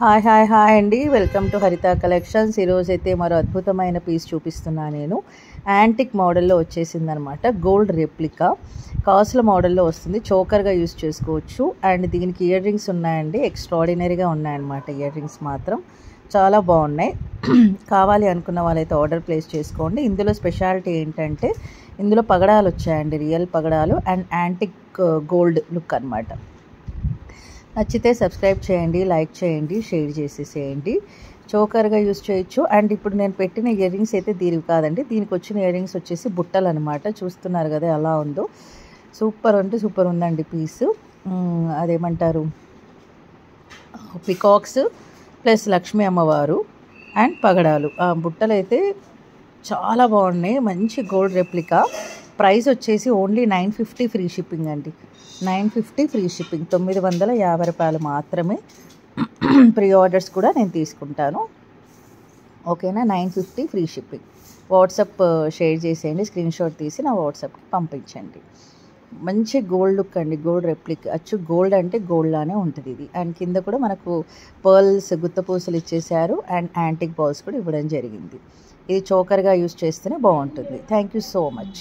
Hi hi hi అండి, welcome to హరిత collections. ఈరోజు అయితే మరో అద్భుతమైన పీస్ చూపిస్తున్నా. నేను యాంటిక్ మోడల్లో వచ్చేసిందనమాట. గోల్డ్ రెప్లికా కాసుల మోడల్లో వస్తుంది. చోకర్గా యూస్ చేసుకోవచ్చు. అండ్ దీనికి ఇయర్ రింగ్స్ ఉన్నాయండి, ఎక్స్ట్రాడినరీగా ఉన్నాయన్నమాట. ఇయర్ రింగ్స్ మాత్రం చాలా బాగున్నాయి. కావాలి అనుకున్న వాళ్ళైతే ఆర్డర్ ప్లేస్ చేసుకోండి. ఇందులో స్పెషాలిటీ ఏంటంటే ఇందులో పగడాలు వచ్చాయండి, రియల్ పగడాలు అండ్ యాంటిక్ గోల్డ్ లుక్ అనమాట. నచ్చితే సబ్స్క్రైబ్ చేయండి, లైక్ చేయండి, షేర్ చేసేసేయండి. చోకర్గా యూస్ చేయొచ్చు. అండ్ ఇప్పుడు నేను పెట్టిన ఇయర్ రింగ్స్ అయితే దీనివి కాదండి. దీనికి వచ్చిన ఇయర్ రింగ్స్ వచ్చేసి బుట్టలు అనమాట. చూస్తున్నారు కదా ఎలా ఉందో. సూపర్ అంటే సూపర్ ఉందండి పీసు. అదేమంటారు, పికాక్స్ ప్లస్ లక్ష్మీ అమ్మవారు అండ్ పగడాలు. ఆ బుట్టలు అయితే చాలా బాగున్నాయి. మంచి గోల్డ్ రెప్లికా. ప్రైస్ వచ్చేసి ఓన్లీ 950 ఫ్రీ షిప్పింగ్ అండి. 950 ఫ్రీ షిప్పింగ్, 950 రూపాయలు మాత్రమే. ప్రీ ఆర్డర్స్ కూడా నేను తీసుకుంటాను, ఓకేనా. 950 ఫ్రీ షిప్పింగ్. వాట్సాప్ షేర్ చేసేయండి, స్క్రీన్ షాట్ తీసి నా వాట్సాప్కి పంపించండి. మంచి గోల్డ్ లుక్ అండి, గోల్డ్ రెప్లిక్. అచ్చు గోల్డ్ అంటే గోల్డ్ లానే ఉంటుంది ఇది. అండ్ కింద కూడా మనకు పర్ల్స్ గుత్తపూసలు ఇచ్చేసారు అండ్ యాంటిక్ బాల్స్ కూడా ఇవ్వడం జరిగింది. ఇది చోకర్గా యూస్ చేస్తేనే బాగుంటుంది. Thank you so much.